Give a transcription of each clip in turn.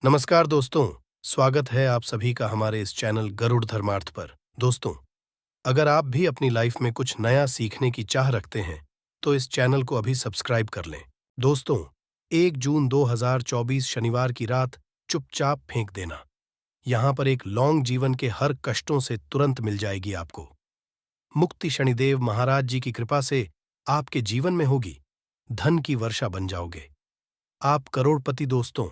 नमस्कार दोस्तों, स्वागत है आप सभी का हमारे इस चैनल गरुड़ धर्मार्थ पर। दोस्तों, अगर आप भी अपनी लाइफ में कुछ नया सीखने की चाह रखते हैं, तो इस चैनल को अभी सब्सक्राइब कर लें। दोस्तों, 1 जून 2024 शनिवार की रात चुपचाप फेंक देना। यहाँ पर एक लॉन्ग जीवन के हर कष्टों से तुरंत मिल जाएगी आपको। मुक्ति शनिदेव महाराज जी की कृपा से आपके जीवन में होगी, धन की वर्षा बन जाओगे। आप करोड़पति। दोस्तों,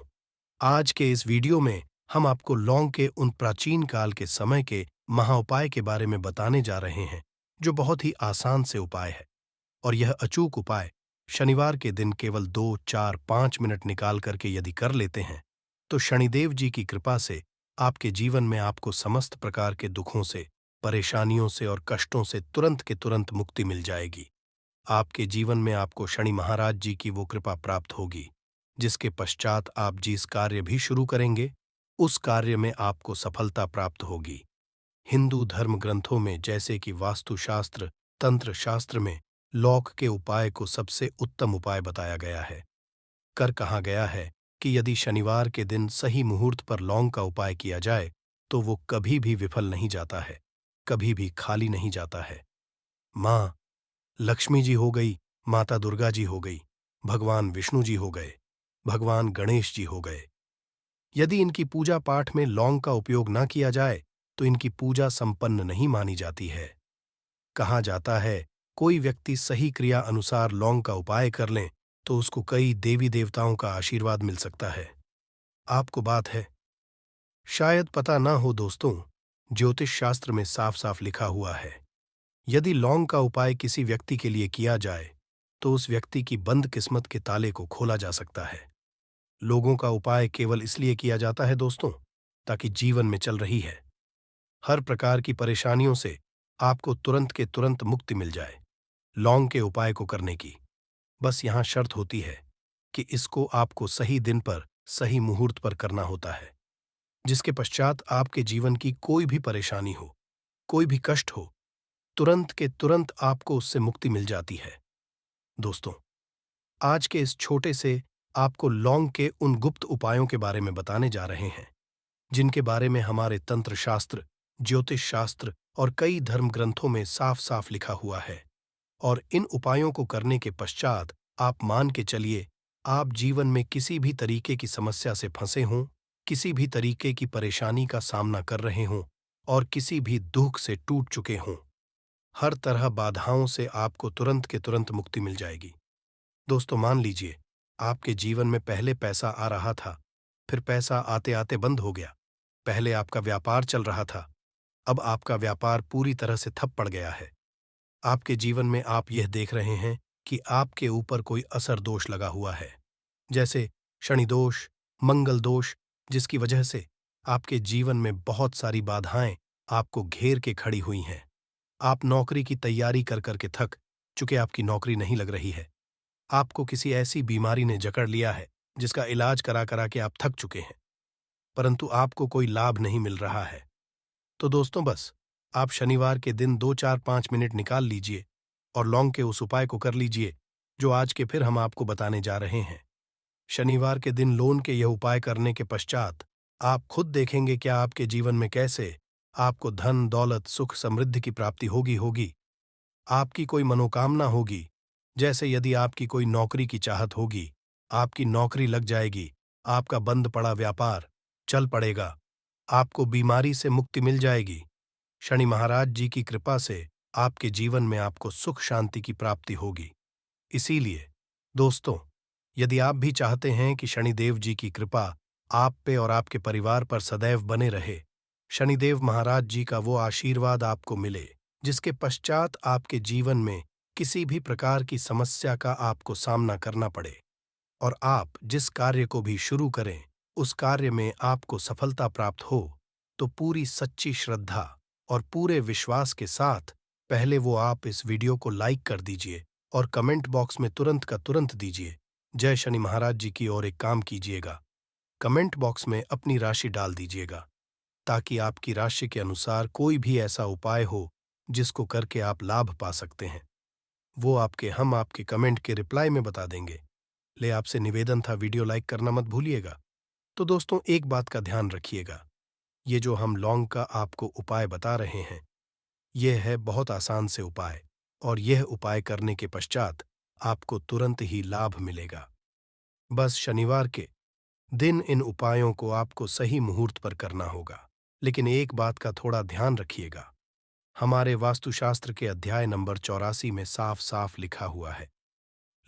आज के इस वीडियो में हम आपको लौंग के उन प्राचीन काल के समय के महाउपाय के बारे में बताने जा रहे हैं, जो बहुत ही आसान से उपाय है। और यह अचूक उपाय शनिवार के दिन केवल 2, 4, 5 मिनट निकाल करके यदि कर लेते हैं, तो शनिदेव जी की कृपा से आपके जीवन में आपको समस्त प्रकार के दुखों से, परेशानियों से और कष्टों से तुरंत के तुरंत मुक्ति मिल जाएगी। आपके जीवन में आपको शनि महाराज जी की वो कृपा प्राप्त होगी, जिसके पश्चात आप जिस कार्य भी शुरू करेंगे, उस कार्य में आपको सफलता प्राप्त होगी। हिंदू धर्म ग्रंथों में जैसे कि वास्तुशास्त्र, तंत्र शास्त्र में लौंग के उपाय को सबसे उत्तम उपाय बताया गया है। कहा गया है कि यदि शनिवार के दिन सही मुहूर्त पर लौंग का उपाय किया जाए, तो वो कभी भी विफल नहीं जाता है, कभी भी खाली नहीं जाता है। माँ लक्ष्मी जी हो गई, माता दुर्गा जी हो गई, भगवान विष्णु जी हो गए, भगवान गणेश जी हो गए। यदि इनकी पूजा पाठ में लौंग का उपयोग न किया जाए, तो इनकी पूजा संपन्न नहीं मानी जाती है। कहा जाता है, कोई व्यक्ति सही क्रिया अनुसार लौंग का उपाय कर लें, तो उसको कई देवी देवताओं का आशीर्वाद मिल सकता है। आपको बात है, शायद पता ना हो दोस्तों, ज्योतिष शास्त्र में साफ साफ लिखा हुआ है, यदि लौंग का उपाय किसी व्यक्ति के लिए किया जाए, तो उस व्यक्ति की बंद किस्मत के ताले को खोला जा सकता है। लोगों का उपाय केवल इसलिए किया जाता है दोस्तों, ताकि जीवन में चल रही है हर प्रकार की परेशानियों से आपको तुरंत के तुरंत मुक्ति मिल जाए। लौंग के उपाय को करने की बस यहां शर्त होती है कि इसको आपको सही दिन पर, सही मुहूर्त पर करना होता है, जिसके पश्चात आपके जीवन की कोई भी परेशानी हो, कोई भी कष्ट हो, तुरंत के तुरंत आपको उससे मुक्ति मिल जाती है। दोस्तों, आज के इस छोटे से आपको लौंग के उन गुप्त उपायों के बारे में बताने जा रहे हैं, जिनके बारे में हमारे तंत्र शास्त्र, ज्योतिष शास्त्र और कई धर्म ग्रंथों में साफ साफ लिखा हुआ है। और इन उपायों को करने के पश्चात आप मान के चलिए, आप जीवन में किसी भी तरीके की समस्या से फंसे हों, किसी भी तरीके की परेशानी का सामना कर रहे हों और किसी भी दुख से टूट चुके हों, हर तरह बाधाओं से आपको तुरंत के तुरंत मुक्ति मिल जाएगी। दोस्तों, मान लीजिए आपके जीवन में पहले पैसा आ रहा था, फिर पैसा आते आते बंद हो गया। पहले आपका व्यापार चल रहा था, अब आपका व्यापार पूरी तरह से ठप पड़ गया है। आपके जीवन में आप यह देख रहे हैं कि आपके ऊपर कोई असर दोष लगा हुआ है, जैसे शनि दोष, मंगल दोष, जिसकी वजह से आपके जीवन में बहुत सारी बाधाएं आपको घेर के खड़ी हुई हैं। आप नौकरी की तैयारी कर करके थक चुके, आपकी नौकरी नहीं लग रही है। आपको किसी ऐसी बीमारी ने जकड़ लिया है जिसका इलाज करा करा के आप थक चुके हैं, परंतु आपको कोई लाभ नहीं मिल रहा है। तो दोस्तों, बस आप शनिवार के दिन 2, 4, 5 मिनट निकाल लीजिए और लौंग के उस उपाय को कर लीजिए, जो आज के फिर हम आपको बताने जा रहे हैं। शनिवार के दिन लोन के यह उपाय करने के पश्चात आप खुद देखेंगे क्या आपके जीवन में कैसे आपको धन, दौलत, सुख, समृद्धि की प्राप्ति होगी। आपकी कोई मनोकामना होगी, जैसे यदि आपकी कोई नौकरी की चाहत होगी, आपकी नौकरी लग जाएगी, आपका बंद पड़ा व्यापार चल पड़ेगा, आपको बीमारी से मुक्ति मिल जाएगी। शनि महाराज जी की कृपा से आपके जीवन में आपको सुख शांति की प्राप्ति होगी। इसीलिए दोस्तों, यदि आप भी चाहते हैं कि शनिदेव जी की कृपा आप पे और आपके परिवार पर सदैव बने रहे, शनिदेव महाराज जी का वो आशीर्वाद आपको मिले, जिसके पश्चात आपके जीवन में किसी भी प्रकार की समस्या का आपको सामना करना पड़े और आप जिस कार्य को भी शुरू करें, उस कार्य में आपको सफलता प्राप्त हो, तो पूरी सच्ची श्रद्धा और पूरे विश्वास के साथ पहले वो आप इस वीडियो को लाइक कर दीजिए और कमेंट बॉक्स में तुरंत का तुरंत दीजिए जय शनि महाराज जी की। और एक काम कीजिएगा, कमेंट बॉक्स में अपनी राशि डाल दीजिएगा, ताकि आपकी राशि के अनुसार कोई भी ऐसा उपाय हो जिसको करके आप लाभ पा सकते हैं, वो हम आपके कमेंट के रिप्लाई में बता देंगे। ले आपसे निवेदन था, वीडियो लाइक करना मत भूलिएगा। तो दोस्तों, एक बात का ध्यान रखिएगा, ये जो हम लौंग का आपको उपाय बता रहे हैं, यह है बहुत आसान से उपाय, और यह उपाय करने के पश्चात आपको तुरंत ही लाभ मिलेगा। बस शनिवार के दिन इन उपायों को आपको सही मुहूर्त पर करना होगा। लेकिन एक बात का थोड़ा ध्यान रखिएगा, हमारे वास्तुशास्त्र के अध्याय नंबर 84 में साफ साफ लिखा हुआ है,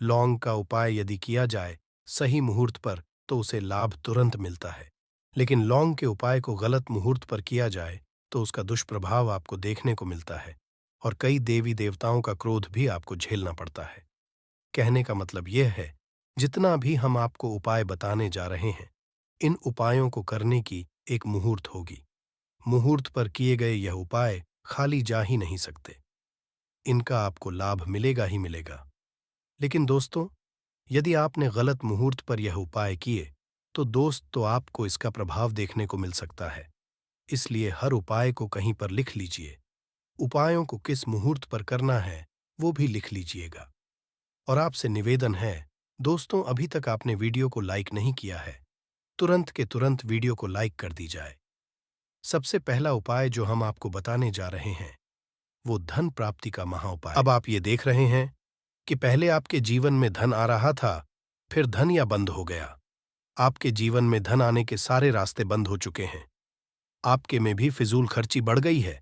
लौंग का उपाय यदि किया जाए सही मुहूर्त पर तो उसे लाभ तुरंत मिलता है, लेकिन लौंग के उपाय को गलत मुहूर्त पर किया जाए तो उसका दुष्प्रभाव आपको देखने को मिलता है, और कई देवी देवताओं का क्रोध भी आपको झेलना पड़ता है। कहने का मतलब यह है, जितना भी हम आपको उपाय बताने जा रहे हैं, इन उपायों को करने की एक मुहूर्त होगी। मुहूर्त पर किए गए यह उपाय खाली जा ही नहीं सकते, इनका आपको लाभ मिलेगा ही मिलेगा। लेकिन दोस्तों, यदि आपने गलत मुहूर्त पर यह उपाय किए तो आपको इसका प्रभाव देखने को मिल सकता है। इसलिए हर उपाय को कहीं पर लिख लीजिए, उपायों को किस मुहूर्त पर करना है वो भी लिख लीजिएगा। और आपसे निवेदन है, दोस्तों, अभी तक आपने वीडियो को लाइक नहीं किया है, तुरंत के तुरंत वीडियो को लाइक कर दी जाए। सबसे पहला उपाय जो हम आपको बताने जा रहे हैं वो धन प्राप्ति का महाउपाय। अब आप ये देख रहे हैं कि पहले आपके जीवन में धन आ रहा था, फिर धन या बंद हो गया। आपके जीवन में धन आने के सारे रास्ते बंद हो चुके हैं। आपके में भी फिजूल खर्ची बढ़ गई है।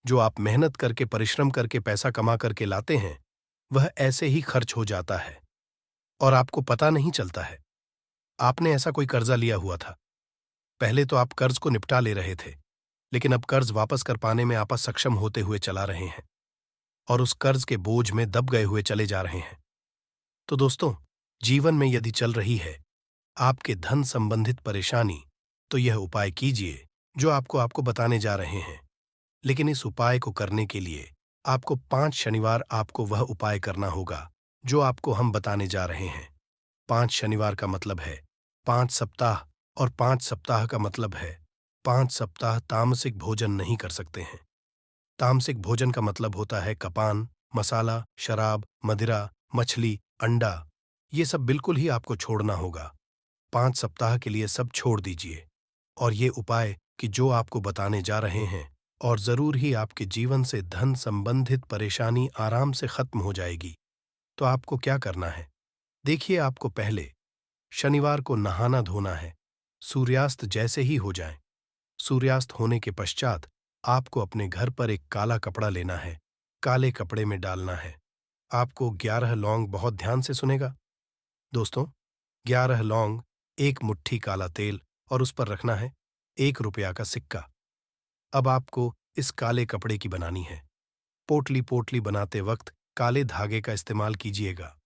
जो आप मेहनत करके परिश्रम करके पैसा कमा करके लाते हैं वह ऐसे ही खर्च हो जाता है और आपको पता नहीं चलता है। आपने ऐसा कोई कर्जा लिया हुआ था, पहले तो आप कर्ज को निपटा ले रहे थे, लेकिन अब कर्ज वापस कर पाने में आप असक्षम होते हुए चला रहे हैं और उस कर्ज के बोझ में दब गए हुए चले जा रहे हैं। तो दोस्तों, जीवन में यदि चल रही है आपके धन संबंधित परेशानी, तो यह उपाय कीजिए जो आपको बताने जा रहे हैं। लेकिन इस उपाय को करने के लिए आपको 5 शनिवार आपको वह उपाय करना होगा जो आपको हम बताने जा रहे हैं। 5 शनिवार का मतलब है 5 सप्ताह, और 5 सप्ताह का मतलब है 5 सप्ताह तामसिक भोजन नहीं कर सकते हैं। तामसिक भोजन का मतलब होता है कपान, मसाला, शराब, मदिरा, मछली, अंडा, ये सब बिल्कुल ही आपको छोड़ना होगा। 5 सप्ताह के लिए सब छोड़ दीजिए और ये उपाय कि जो आपको बताने जा रहे हैं, और जरूर ही आपके जीवन से धन संबंधित परेशानी आराम से खत्म हो जाएगी। तो आपको क्या करना है? देखिए, आपको पहले शनिवार को नहाना धोना है, सूर्यास्त जैसे ही हो जाए। सूर्यास्त होने के पश्चात आपको अपने घर पर एक काला कपड़ा लेना है, काले कपड़े में डालना है आपको 11 लौंग। बहुत ध्यान से सुनेगा दोस्तों, 11 लौंग, 1 मुट्ठी काला तेल, और उस पर रखना है 1 रुपया का सिक्का। अब आपको इस काले कपड़े की बनानी है। पोटली पोटली बनाते वक्त काले धागे का इस्तेमाल कीजिएगा।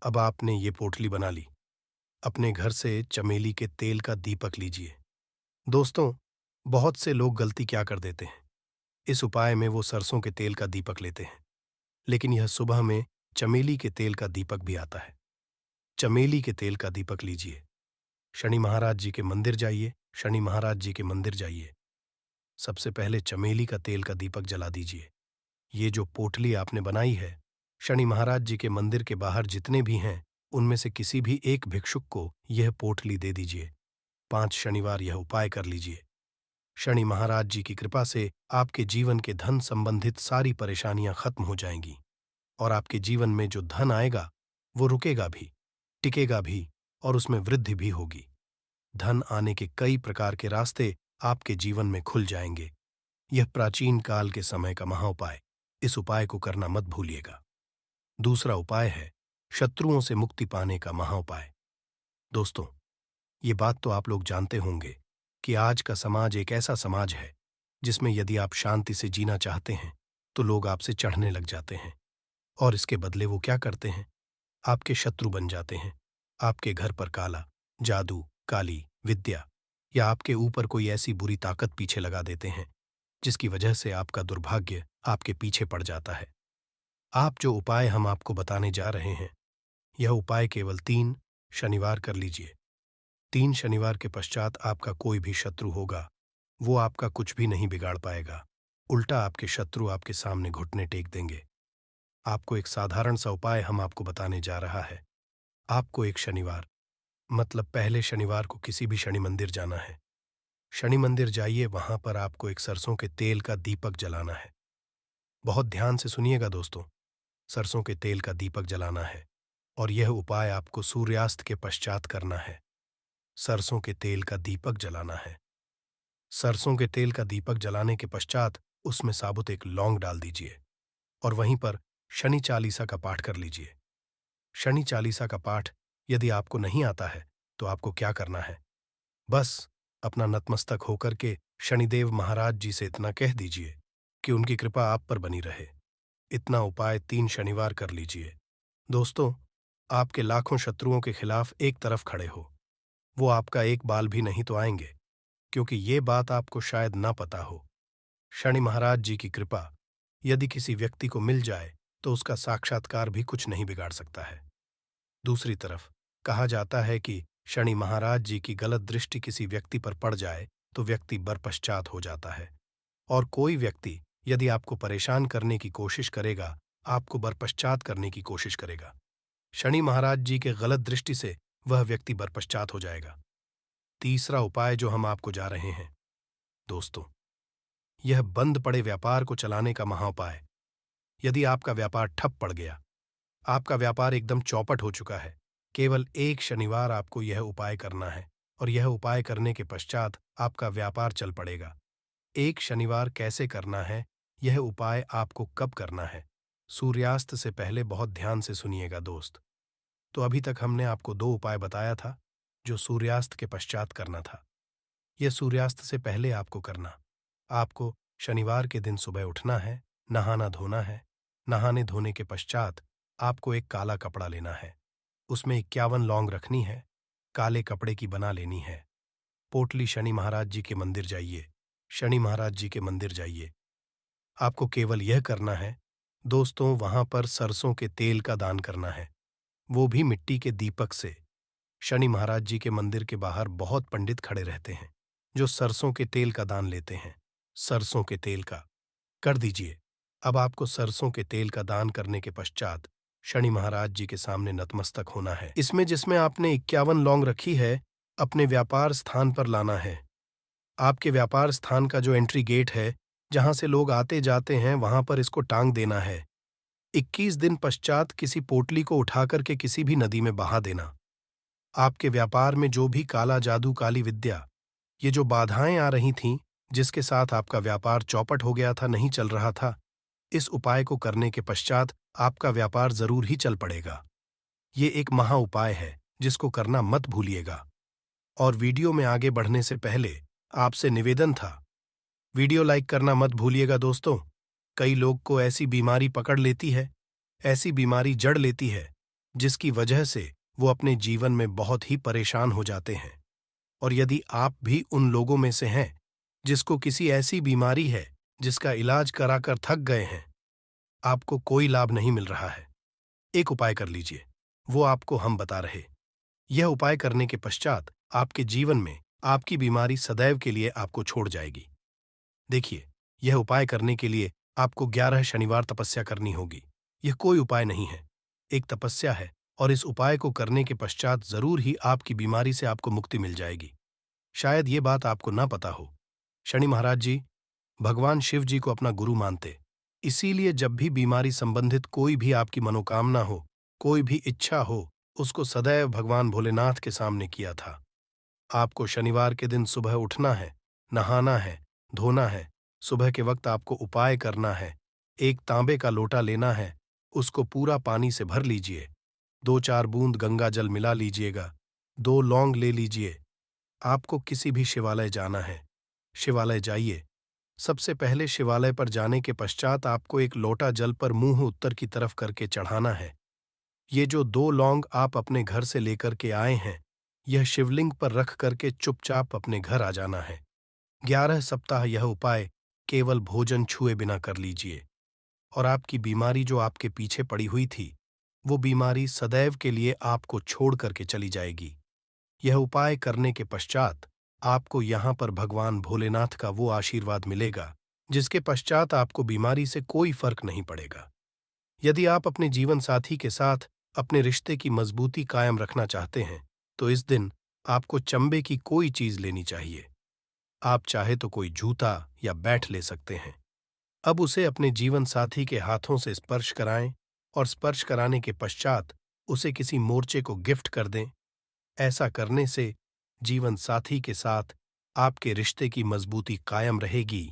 अब आपने ये पोटली बना ली, अपने घर से चमेली के तेल का दीपक लीजिए। दोस्तों, बहुत से लोग गलती क्या कर देते हैं, इस उपाय में वो सरसों के तेल का दीपक लेते हैं, लेकिन यह सुबह में चमेली के तेल का दीपक भी आता है। चमेली के तेल का दीपक लीजिए, शनि महाराज जी के मंदिर जाइए, शनि महाराज जी के मंदिर जाइए, सबसे पहले चमेली का तेल का दीपक जला दीजिए। ये जो पोटली आपने बनाई है, शनि महाराज जी के मंदिर के बाहर जितने भी हैं उनमें से किसी भी एक भिक्षुक को यह पोटली दे दीजिए। 5 शनिवार यह उपाय कर लीजिए। शनि महाराज जी की कृपा से आपके जीवन के धन संबंधित सारी परेशानियां खत्म हो जाएंगी, और आपके जीवन में जो धन आएगा वो रुकेगा भी, टिकेगा भी, और उसमें वृद्धि भी होगी। धन आने के कई प्रकार के रास्ते आपके जीवन में खुल जाएंगे। यह प्राचीन काल के समय का महाउपाय, इस उपाय को करना मत भूलिएगा। दूसरा उपाय है शत्रुओं से मुक्ति पाने का महाउपाय। दोस्तों, ये बात तो आप लोग जानते होंगे कि आज का समाज एक ऐसा समाज है जिसमें यदि आप शांति से जीना चाहते हैं तो लोग आपसे चढ़ने लग जाते हैं, और इसके बदले वो क्या करते हैं, आपके शत्रु बन जाते हैं। आपके घर पर काला जादू, काली विद्या, या आपके ऊपर कोई ऐसी बुरी ताकत पीछे लगा देते हैं जिसकी वजह से आपका दुर्भाग्य आपके पीछे पड़ जाता है। आप जो उपाय हम आपको बताने जा रहे हैं, यह उपाय केवल 3 शनिवार कर लीजिए। 3 शनिवार के पश्चात आपका कोई भी शत्रु होगा वो आपका कुछ भी नहीं बिगाड़ पाएगा, उल्टा आपके शत्रु आपके सामने घुटने टेक देंगे। आपको एक साधारण सा उपाय हम आपको बताने जा रहा है। आपको एक शनिवार मतलब पहले शनिवार को किसी भी शनि मंदिर जाना है। शनि मंदिर जाइए, वहां पर आपको एक सरसों के तेल का दीपक जलाना है। बहुत ध्यान से सुनिएगा दोस्तों, सरसों के तेल का दीपक जलाना है और यह उपाय आपको सूर्यास्त के पश्चात करना है। सरसों के तेल का दीपक जलाना है। सरसों के तेल का दीपक जलाने के पश्चात उसमें साबुत एक लौंग डाल दीजिए और वहीं पर शनि चालीसा का पाठ कर लीजिए। शनि चालीसा का पाठ यदि आपको नहीं आता है तो आपको क्या करना है, बस अपना नतमस्तक होकर के शनिदेव महाराज जी से इतना कह दीजिए कि उनकी कृपा आप पर बनी रहे। इतना उपाय 3 शनिवार कर लीजिए। दोस्तों, आपके लाखों शत्रुओं के खिलाफ एक तरफ खड़े हो, वो आपका एक बाल भी नहीं तो आएंगे, क्योंकि ये बात आपको शायद ना पता हो। शनि महाराज जी की कृपा यदि किसी व्यक्ति को मिल जाए तो उसका साक्षात्कार भी कुछ नहीं बिगाड़ सकता है। दूसरी तरफ कहा जाता है कि शनि महाराज जी की गलत दृष्टि किसी व्यक्ति पर पड़ जाए तो व्यक्ति बरपश्चात हो जाता है, और कोई व्यक्ति यदि आपको परेशान करने की कोशिश करेगा, आपको बरपश्चात करने की कोशिश करेगा, शनि महाराज जी के गलत दृष्टि से वह व्यक्ति बरपश्चात हो जाएगा। तीसरा उपाय जो हम आपको जा रहे हैं दोस्तों, यह बंद पड़े व्यापार को चलाने का महाउपाय। यदि आपका व्यापार ठप पड़ गया, आपका व्यापार एकदम चौपट हो चुका है, केवल एक शनिवार आपको यह उपाय करना है और यह उपाय करने के पश्चात आपका व्यापार चल पड़ेगा। एक शनिवार कैसे करना है, यह उपाय आपको कब करना है, सूर्यास्त से पहले बहुत ध्यान से सुनिएगा दोस्त। तो अभी तक हमने आपको 2 उपाय बताया था जो सूर्यास्त के पश्चात करना था। यह सूर्यास्त से पहले आपको करना। आपको शनिवार के दिन सुबह उठना है, नहाना धोना है। नहाने धोने के पश्चात आपको एक काला कपड़ा लेना है, उसमें 51 लौंग रखनी है, काले कपड़े की बना लेनी है। पोटली शनि महाराज जी के मंदिर जाइए, शनि महाराज जी के मंदिर जाइए। आपको केवल यह करना है दोस्तों, वहां पर सरसों के तेल का दान करना है, वो भी मिट्टी के दीपक से। शनि महाराज जी के मंदिर के बाहर बहुत पंडित खड़े रहते हैं जो सरसों के तेल का दान लेते हैं। सरसों के तेल का कर दीजिए। अब आपको सरसों के तेल का दान करने के पश्चात शनि महाराज जी के सामने नतमस्तक होना है। इसमें जिसमें आपने 51 लौंग रखी है, अपने व्यापार स्थान पर लाना है। आपके व्यापार स्थान का जो एंट्री गेट है, जहां से लोग आते जाते हैं, वहां पर इसको टांग देना है। 21 दिन पश्चात किसी पोटली को उठाकर के किसी भी नदी में बहा देना। आपके व्यापार में जो भी काला जादू, काली विद्या, ये जो बाधाएं आ रही थीं, जिसके साथ आपका व्यापार चौपट हो गया था, नहीं चल रहा था, इस उपाय को करने के पश्चात आपका व्यापार जरूर ही चल पड़ेगा। ये एक महा उपाय है जिसको करना मत भूलिएगा। और वीडियो में आगे बढ़ने से पहले आपसे निवेदन था, वीडियो लाइक करना मत भूलिएगा दोस्तों। कई लोग को ऐसी बीमारी पकड़ लेती है, ऐसी बीमारी जड़ लेती है, जिसकी वजह से वो अपने जीवन में बहुत ही परेशान हो जाते हैं। और यदि आप भी उन लोगों में से हैं जिसको किसी ऐसी बीमारी है जिसका इलाज कराकर थक गए हैं, आपको कोई लाभ नहीं मिल रहा है, एक उपाय कर लीजिए, वो आपको हम बता रहे। यह उपाय करने के पश्चात आपके जीवन में आपकी बीमारी सदैव के लिए आपको छोड़ जाएगी। देखिए, यह उपाय करने के लिए आपको 11 शनिवार तपस्या करनी होगी। यह कोई उपाय नहीं है, एक तपस्या है, और इस उपाय को करने के पश्चात जरूर ही आपकी बीमारी से आपको मुक्ति मिल जाएगी। शायद ये बात आपको ना पता हो, शनि महाराज जी भगवान शिव जी को अपना गुरु मानते, इसीलिए जब भी बीमारी संबंधित कोई भी आपकी मनोकामना हो, कोई भी इच्छा हो, उसको सदैव भगवान भोलेनाथ के सामने किया था। आपको शनिवार के दिन सुबह उठना है, नहाना है, धोना है। सुबह के वक्त आपको उपाय करना है। एक तांबे का लोटा लेना है, उसको पूरा पानी से भर लीजिए, 2-4 बूंद गंगा जल मिला लीजिएगा, 2 लौंग ले लीजिए। आपको किसी भी शिवालय जाना है, शिवालय जाइए। सबसे पहले शिवालय पर जाने के पश्चात आपको एक लोटा जल पर मुंह उत्तर की तरफ करके चढ़ाना है। ये जो 2 लौंग आप अपने घर से लेकर के आए हैं, यह शिवलिंग पर रख करके चुपचाप अपने घर आ जाना है। 11 सप्ताह यह उपाय केवल भोजन छुए बिना कर लीजिए, और आपकी बीमारी जो आपके पीछे पड़ी हुई थी, वो बीमारी सदैव के लिए आपको छोड़ करके चली जाएगी। यह उपाय करने के पश्चात आपको यहाँ पर भगवान भोलेनाथ का वो आशीर्वाद मिलेगा जिसके पश्चात आपको बीमारी से कोई फर्क नहीं पड़ेगा। यदि आप अपने जीवन साथी के साथ अपने रिश्ते की मजबूती कायम रखना चाहते हैं, तो इस दिन आपको चंबे की कोई चीज लेनी चाहिए। आप चाहे तो कोई जूता या बैट ले सकते हैं। अब उसे अपने जीवन साथी के हाथों से स्पर्श कराएं और स्पर्श कराने के पश्चात उसे किसी मोर्चे को गिफ्ट कर दें। ऐसा करने से जीवन साथी के साथ आपके रिश्ते की मजबूती कायम रहेगी।